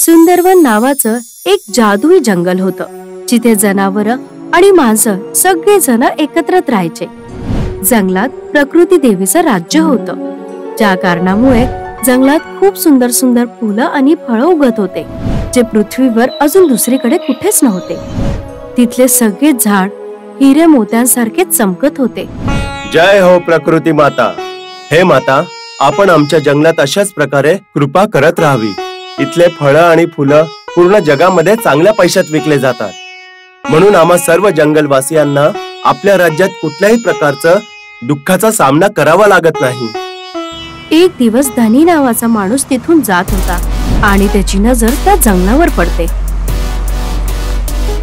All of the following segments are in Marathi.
सुंदरवन नावाचं एक जादुई जंगल होतं, जिथे जनावरं आणि माणसं सगळेजण एकत्रित राहायचे. जंगलात प्रकृती देवीचं राज्य होतं, ज्या कारणामुळे जंगलात खूप सुंदर सुंदर फुलं आणि फळं उगत होते, जे पृथ्वीवर अजून दुसरीकडे कुठेच नव्हते. तिथले सगळे झाड हिरे मोत्यांसारखे चमकत होते. जय हो प्रकृती माता. हे माता, आपण आमच्या जंगलात अशाच प्रकारे कृपा करत राहावी. इथले फळं आणि फुलं पूर्ण जगामध्ये चांगल्या पैशात विकले जातात, म्हणून आम्हा सर्व जंगलवासियांना आपल्या राज्यात कुठल्याही प्रकारचं दुःखाचा सामना करावा लागत नाही. एक दिवस धनी नावाचा माणूस तिथून जात होता आणि त्याची नजर त्या जंगलावर पडते.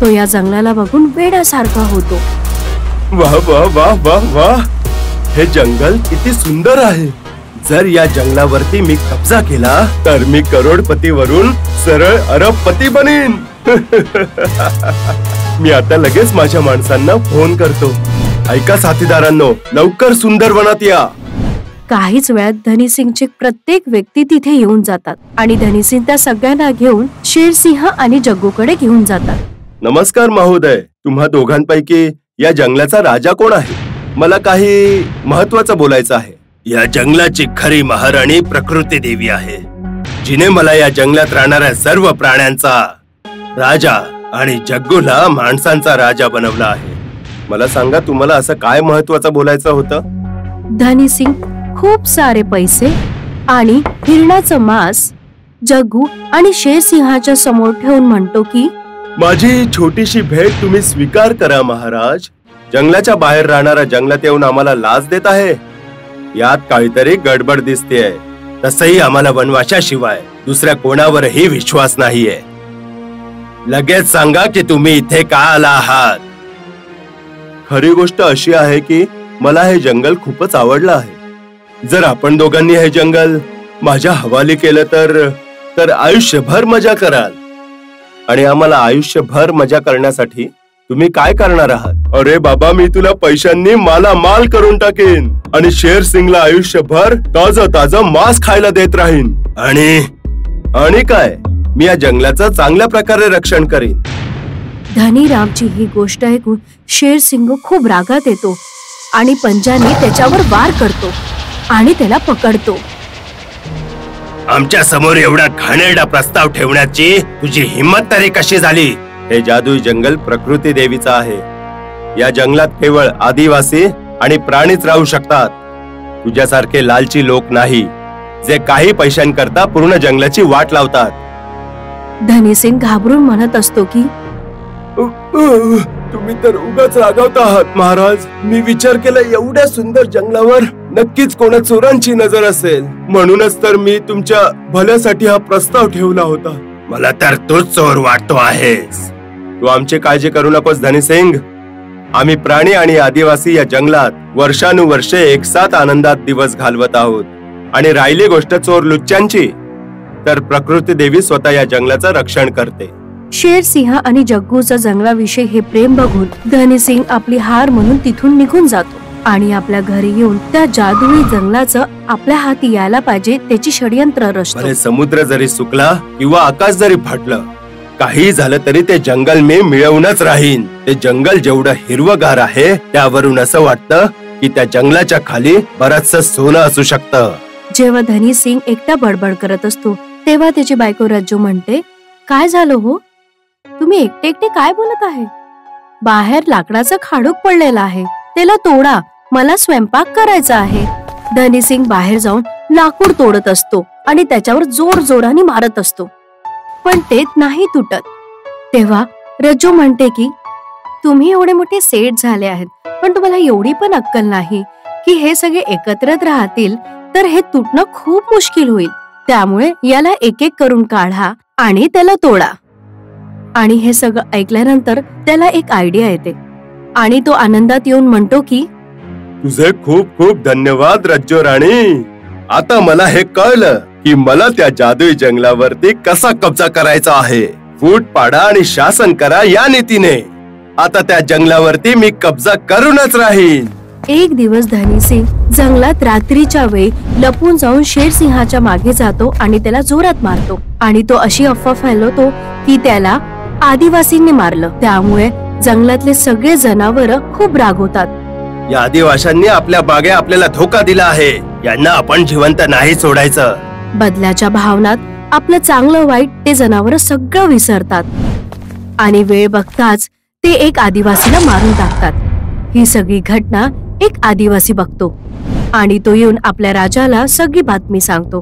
तो या जंगलाला बघून वेड्यासारखा होतो. वाह वाह वाह वाह वाह, हे जंगल किती सुंदर आहे. जर या जंगलावरती मी कब्जा केला तर मी करोडपतीवरून सरळ अरबपती बनेन. मी आता लगेच माझ्या माणसांना फोन करतो. ऐका साथीदारांनो, लवकर सुंदरवनात या. काहीच वेळात धनीसिंगचे प्रत्येक व्यक्ती तिथे येऊन जातात आणि धनीसिंग त्या सगळ्यांना घेऊन शेरसिंह आणि जग्गूकडे घेऊन जातात. नमस्कार महोदय, तुम्हा दोघांपैकी या जंगलाचा राजा कोण आहे? मला काही महत्वाचं बोलायचं आहे. या जंगलाची खरी महाराणी प्रकृती देवी आहे, जिने मला या जंगलात राहणाऱ्या सर्व प्राण्यांचा राजा आणि जग्गूला माणसांचा राजा बनवला आहे. मला सांगा, तुम्हाला असं काय महत्वाचं बोलायचं होतं? धनीसिंग खूप सारे पैसे आणि हिरणाचं मांस जग्गू आणि शेरसिंहाच्या समोर ठेवून म्हणतो की माझी छोटीशी भेट तुम्ही स्वीकार करा महाराज. जंगलाच्या बाहेर राहणारा जंगलात येऊन आम्हाला लाच देत आहे. यात काहीतरी गडबड दिसतेय. तसही आम्हाला वनवासाशिवाय दुसऱ्या कोणावरही विश्वास नाहीये. लगेच सांगा की तुम्ही इथे का आला आहात. खरी गोष्ट अशी आहे की मला हे जंगल खूपच आवडलं आहे. जर आपण दोघांनी हे जंगल माझ्या हवाली केलं तर आयुष्यभर मजा कराल. आणि आम्हाला आयुष्यभर मजा करण्यासाठी तुम्ही काय करणार आहात? अरे बाबा, मी तुला पैशांनी मालामाल करून टाकेन आणि शेरसिंगला आयुष्यभर ताजं मांस खायला देत राहीन. आणि काय, मी या जंगलाचं चांगल्या प्रकारे रक्षण करीन. धनीरामची ही गोष्ट ऐकून शेरसिंग खूप रागात येतो आणि पंजाने त्याच्यावर वार करतो आणि त्याला पकडतो. आमच्या समोर एवढा घाणेरडा प्रस्ताव ठेवण्याची तुझी हिम्मत तरी कशी झाली? हे जादुई जंगल प्रकृती देवीचं आहे. या जंगलात केवळ आदिवासी आणि प्राणीच राहू शकतात. तुझ्यासारखे लालची लोक नाही, जे काही पैशांकरता पूर्ण जंगलाची वाट लावतात. धनीसिंग घाबरून म्हणत असतो की तुम्ही तर उगाच रागावत आहात महाराज. मी विचार केला, एवढ्या सुंदर जंगलावर नक्कीच कोणा चोरांची नजर असेल, म्हणूनच तर मी तुमच्या भल्यासाठी हा प्रस्ताव ठेवला होता. मला तर तूच चोर वाटतो आहेस. तू आमची काळजी करू नकोस धनीसिंग. आम्ही प्राणी आणि आदिवासी या जंगलात वर्षानुवर्षे एकसाथ आनंदात दिवस घालवत आहोत. आणि राहिली गोष्ट चोर लुच्च्यांची, तर प्रकृती देवी स्वतः या जंगलाचं रक्षण करते. शेरसिंह आणि जग्गूचं जंगलाविषयी हे प्रेम बघून धनीसिंग आपली हार म्हणून तिथून निघून जातो आणि आपल्या घरी येऊन त्या जादुई जंगलाचं आपल्या हाती यायला पाहिजे त्याची षडयंत्र रचतो. समुद्र जरी सुकला किंवा आकाश जरी फाटलं, काही झालं तरी ते जंगल मी मिळवूनच राहीन. ते जंगल जेवढं हिरवगार आहे, त्यावरून असं वाटतं की त्या जंगलाच्या खाली बरचसं सोनं असू शकतं. जेव्हा धनीसिंग एकटा बडबड करत असतो, तेव्हा त्याची बायको रज्जू म्हणते, काय झालं हो? तुम्ही एकटे एकटे काय बोलत आहे? बाहेर लाकडाचं खाडूक पडलेलं आहे, त्याला तोडा, मला स्वयंपाक करायचा आहे. धनीसिंग बाहेर जाऊन लाकूड तोडत असतो आणि त्याच्यावर जोर जोराने मारत असतो, पण ते नाही तुटत. तेव्हा रज्जू म्हणते की तुम्ही एवढे मोठे सेठ झाले आहेत, पण तुम्हाला एवढी पण अक्कल नाही की हे सगळे एकत्रित राहतील तर हे तुटणं खूप मुश्किल होईल. त्यामुळे याला एक एक करून काढा आणि त्याला तोडा. आणि हे सगळं ऐकल्यानंतर त्याला एक आयडिया येते आणि तो आनंदात येऊन म्हणतो की तुझे खूप खूप धन्यवाद रज्जू राणी. आता मला हे कळलं की मला त्या जादुई जंगलावरती कसा कब्जा करायचा आहे. फूट पाडा आणि शासन करा या नीतीने. आता त्या जंगलावरती मी कब्जा करूनच राहीन. एक दिवस धनी सिंग जंगलात रात्रीच्या वेळी लपून जाऊन शेरसिंहाच्या मागे जातो आणि त्याला जोरात मारतो आणि तो अशी अफवा फैलवतो की त्याला आदिवासींनी मारलं. त्यामुळे जंगलातले सगळे जनावर खूप रागवतात. या आदिवासींनी आपल्या बागे आपल्याला धोका दिला आहे, यांना आपण जिवंत नाही सोडायचं. बदल्याच्या भावनात आपलं चांगलं वाईट ते जनावर सगळं विसरतात आणि वेळ बघताच ते एक आदिवासीला मारून टाकतात. ही सगळी घटना एक आदिवासी बघतो आणि तो येऊन आपल्या राजाला सगळी बातमी सांगतो.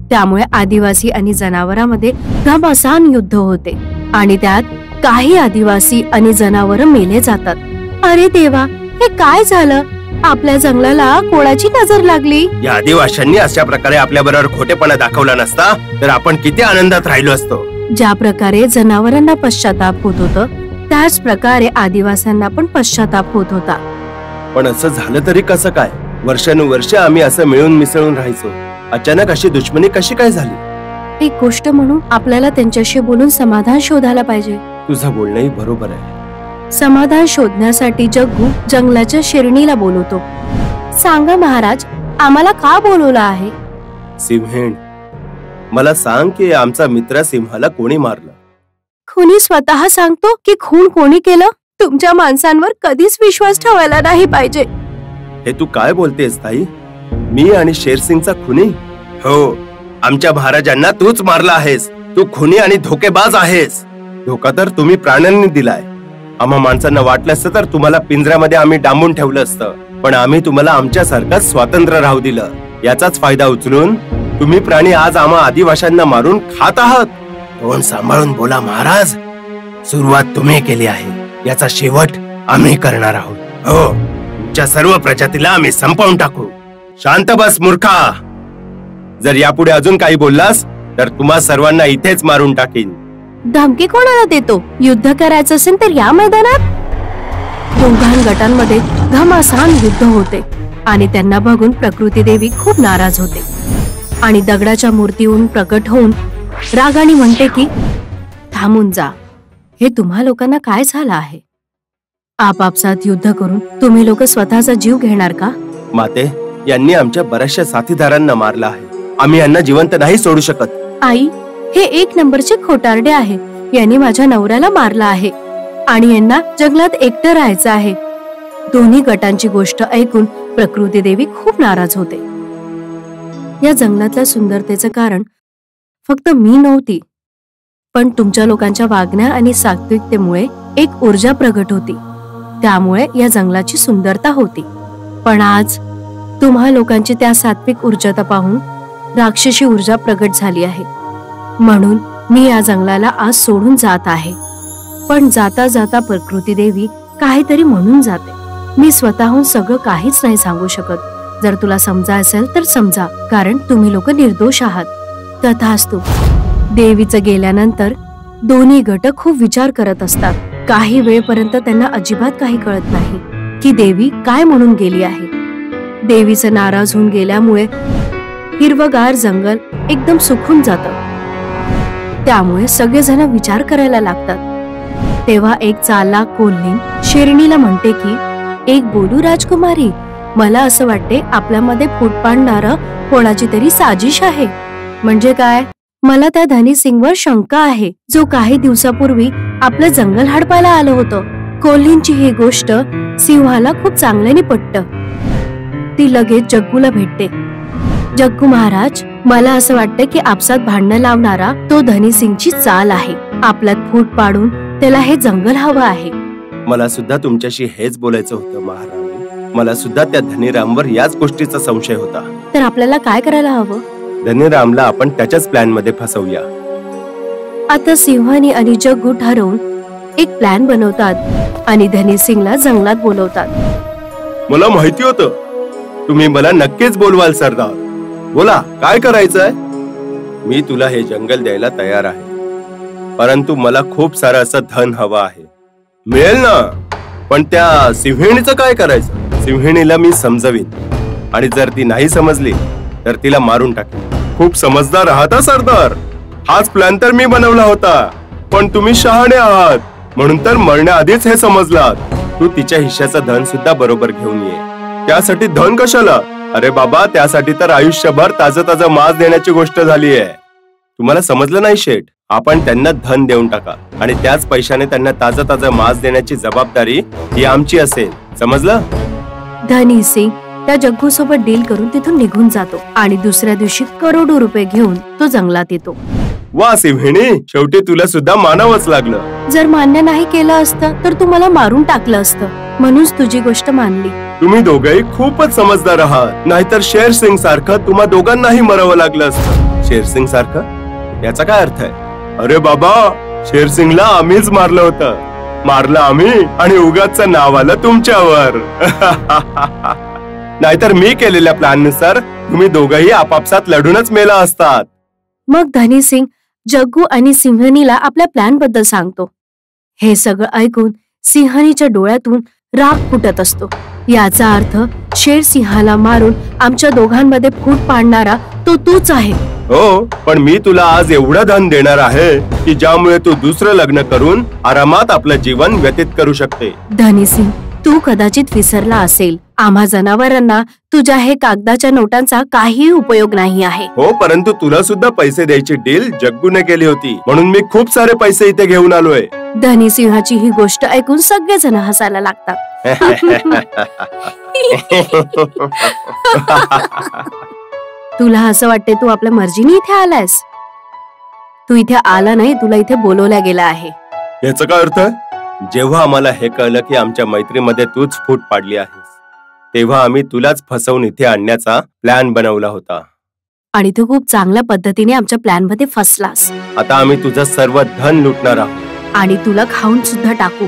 त्यामुळे आदिवासी आणि जनावरांमध्ये घमासान युद्ध होते आणि त्यात काही आदिवासी आणि जनावर मेले जातात. अरे देवा, हे काय झालं? आपल्या जंगलाला कोणाची नजर लागली? या आदिवासींनी अशा प्रकारे आपल्या बरोबर खोटेपणा दाखवला नसता तर आपण किती आनंदात राहिलो असतो. ज्या प्रकारे जनावरांना पश्चाताप होत होतं त्याच प्रकारे आदिवासींना पण पश्चाताप होत होता. पण असं झालं तरी कसं काय? वर्षानुवर्ष आम्ही असं मिळून मिसळून राहायचो, अचानक अशी दुश्मनी कशी काय झाली? एक गोष्ट म्हणून आपल्याला त्यांच्याशी बोलून समाधान शोधायला पाहिजे. तुझं बोलणंही बरोबर आहे. समाधान शोधण्यासाठी जग्गू जंगलाच्या शेरणीला बोलवतो. सांगा महाराज, आम्हाला का बोलवलं आहे? सिंहीण, मला सांग की आमचा मित्र सिंहाला कोणी मारलं? खुनी स्वतः सांगतो की खून कोणी केलं? तुमच्या माणसांवर कधीच विश्वास ठेवायला नाही पाहिजे. हे तू काय बोलतेस ताई? मी आणि शेरसिंगचा खुनी? हो, आमच्या महाराजांना तूच मारला आहेस. तू खुनी आणि धोकेबाज आहेस. धोका तर तुम्ही प्राण्यांनी दिलाय. आम्हा माणसांना वाटलं असतं तर तुम्हाला पिंजऱ्यामध्ये आम्ही डांबून ठेवलं असतं, पण आम्ही तुम्हाला आमच्यासारखं स्वातंत्र्य राहू दिलं. याचाच फायदा उचलून तुम्ही प्राणी आज आम्हा आदिवासींना मारून खात आहात. तोंड सांभाळून बोला महाराज. सुरुवात तुम्ही केली आहे, याचा शेवट आम्ही करणार आहोत. हो, तुमच्या सर्व प्रजातीला आम्ही संपवून टाकू. शांत बस मूर्खा. जर यापुढे अजून काही बोललास तर तुम्हा सर्वांना इथेच मारून टाकीन. धमकी कोणाला देतो? युद्ध करायचं असेल तर या मैदानात. दोघां गटांमध्ये घमासान युद्ध होते आणि त्यांना बघून प्रकृती देवी खूप नाराज होते आणि दगडाच्या मूर्तीहून प्रकट होऊन रागाने म्हणते की थांबून जा. हे तुम्हा लोकांना काय झालं आहे? आपापसात युद्ध करून तुम्ही लोक स्वतःचा जीव घेणार का? माते, यांनी आमच्या बऱ्याचशा साथीदारांना मारला आहे. आम्ही यांना जिवंत नाही सोडू शकत. आई, हे एक नंबरचे खोटारडे आहे. यांनी माझ्या नवऱ्याला मारला आहे आणि यांना जंगलात एकटं राहायचं आहे. दोन्ही गटांची गोष्ट ऐकून प्रकृती देवी खूप नाराज होते. या जंगलातल्या सुंदरतेचं कारण फक्त मी नव्हती, पण तुमच्या लोकांच्या वागण्या आणि सात्विकतेमुळे एक ऊर्जा प्रगट होती. त्यामुळे या जंगलाची सुंदरता होती. पण आज तुम्हा लोकांची त्या सात्विक ऊर्जाता पाहून राक्षसी ऊर्जा प्रगट झाली आहे. म्हणून मी या जंगलाला आज सोडून जात आहे. पण जाता जाता प्रकृती देवी काहीतरी म्हणून जाते. मी स्वतःहून सगळं काहीच नाही सांगू शकत. जर तुला समजा असेल तर समजा, कारण तुम्ही लोक निर्दोष आहात. तथास्तु. देवीचं गेल्यानंतर दोन्ही गट खूप विचार करत असतात. काही वेळपर्यंत त्यांना अजिबात काही कळत नाही की देवी काय म्हणून गेली आहे. देवीचं नाराज होऊन गेल्यामुळे हिरवगार जंगल एकदम सुकून जातं. त्यामुळे सगळेजण विचार करायला लागतात. तेव्हा एक चालाक कोल्हीण शेरणीला म्हणते की एक बोलू राजकुमारी, मला असं वाटते आपल्यामध्ये फूट पाडणारं कोणाची तरी साजिश आहे. म्हणजे काय? मला त्या धनी सिंगवर शंका आहे, जो काही दिवसापूर्वी आपलं जंगल हडपायला आलं होतं. कोल्हींची ही गोष्ट सिंहाला खूप चांगल्याने पटतं. ती लगेच जग्गूला भेटते. जग्गू महाराज, मला असं वाटतं की आपसात भांडणं लावणारा तो धनी सिंगची चाल आहे. आपल्यात फूट पाडून त्याला हे जंगल हवं आहे. मला सुद्धा तुमच्याशी हेच बोलायचं होतं महाराणी. मला सुद्धा त्या धनीरामवर याच गोष्टीचा संशय होता. तर आपल्याला काय करायला हवं? धनीरामला आपण त्याच्याच प्लॅन मध्ये फसवूया. आता सिंहानी आणि जग्गू ठरवून एक प्लॅन बनवतात आणि धनी सिंगला जंगलात बोलवतात. मला माहिती होतं तुम्ही मला नक्कीच बोलवाल सरदार. बोला, काय करायचंय? मी तुला हे जंगल द्यायला तयार आहे, परंतु मला खूप सारं असं धन हवं आहे. मिळेल ना? पण त्या सिंहिणीचं काय करायचं? सिंहिणीला मी समजवीन आणि जर ती नाही समजली तर तिला मारून टाकेन. खूप समजदार आहात सरदार. हाच प्लॅन तर मी बनवला होता, पण तुम्ही शहाणे आहात म्हणून तर मरण्याआधीच हे समजलात. तू तिच्या हिश्श्याचं धन सुद्धा बरोबर घेऊन ये. त्यासाठी धन कशाला? अरे बाबा, त्यासाठी तर आयुष्यभर ताजं मांस देण्याची गोष्ट झाली आहे. तुम्हाला समजलं नाही शेठ? आपण त्यांना धन देऊन टाका आणि त्याच पैशाने त्यांना ताजं मांस देण्याची जबाबदारी ही आमची असेल. समजलं? धनी सिंग त्या जग्गू सोबत डील करून तिथून निघून जातो आणि दुसऱ्या दिवशी करोडो रुपये घेऊन तो जंगलात येतो. वा सिंहिणी, शेवटी तुला सुद्धा मानावंच लागलं. जर मान्य नाही केलं असतं तर तू मला मारून टाकलं असतं, म्हणूनच तुझी गोष्ट मानली. तुम्ही दोघंही खूपच समजदार आहात, नाहीतर शेर सिंग सारखं तुम्हा दोघांनाही मरावं लागलं असतं. शेर सिंग सारखं याचा काय अर्थ आहे? अरे बाबा, शेर सिंगला आम्हीच मारलं होतं. मारलं आम्ही आणि उगाच नाव आलं तुमच्यावर. नाहीतर मी केलेल्या प्लॅन नुसार तुम्ही दोघंही आपापसात लढूनच मेला असतात. मग धनी सिंग जग्गू आणि सिंहनीला आपल्या प्लॅन बद्दल सांगतो. हे सगळं ऐकून सिंहनीच्या डोळ्यातून राग फुटत असतो. याचा अर्थ शेर सिंहाला मारून आमच्या दोघांमध्ये फूट पाडणारा तो तूच आहे. हो, पण मी तुला आज एवढं धन देणार आहे की ज्यामुळे तू दुसरं लग्न करून आरामात आपलं जीवन व्यतीत करू शकते. धनी सिंग, तू कदाचित विसरला असेल, आम्हा जनावरांना तुझ्या हे कागदाच्या नोटांचा काही उपयोग नाही आहे. हो, परंतु तुला सुद्धा पैसे द्यायची डील जग्गूने केली होती, म्हणून मी खूप सारे पैसे इथे घेऊन आलोय. धनी सिंहाची ही गोष्ट ऐकून सगळेजण हसायला लागतात. तुला असं वाटते तू आपल्या मर्जीने इथे आलायस? तू इथे आला नाही, तुला इथे बोलवल्या गेला आहे. याचा काय अर्थ? जेव्हा आम्हाला हे कळलं की आमच्या मैत्रीमध्ये तूच फूट पाडली आहेस, तेव्हा आम्ही तुलाच फसवून इथे आणण्याचा प्लॅन बनवला होता. आणि तू खूप चांगल्या पद्धतीने आमच्या प्लॅन मध्ये फसलास. आता आम्ही तुझं सर्व धन लुटणार आहोत आणि तुला खाऊन सुद्धा टाकू.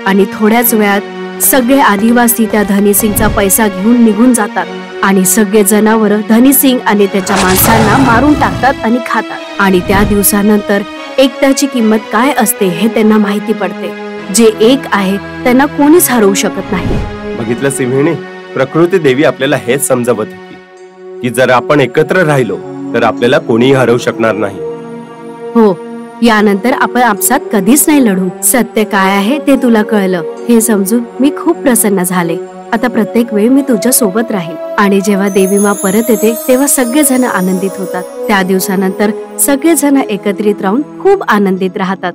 आणि थोड्याच वेळात सगळे आदिवासी त्या धनी सिंगचा पैसा घेऊन निघून जातात आणि सगळे जनावर धनी सिंग आणि त्याच्या माणसांना मारून टाकतात आणि खातात. आणि त्या दिवसानंतर एकट्याची किंमत काय असते हे त्यांना माहिती पडते. जे एक आहे त्यांना कोणीच हरवू शकत नाही. बघितलं सिंहिणी, प्रकृती देवी आपल्याला हेच समजावत होती की जर आपण एकत्र राहिलो तर आपल्याला कोणीही हरवू शकणार नाही. हो, यानंतर आपण आपसात कधीच नाही लढू. सत्य काय आहे ते तुला कळलं हे समजून मी खूप प्रसन्न झाले. आता प्रत्येक वेळ मी तुझ्या सोबत राहील. आणि जेव्हा देवी मा परत येते तेव्हा सगळेजण आनंदित होतात. त्या दिवसानंतर सगळेजण एकत्रित राहून खूप आनंदित राहतात.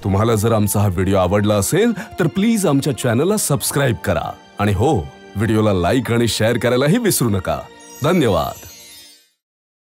तुम्हाला जर आमचा हा व्हिडिओ आवडला असेल तर प्लीज आमच्या चॅनलला सबस्क्राईब करा आणि हो, व्हिडिओला लाईक आणि शेअर करायलाही विसरू नका. धन्यवाद.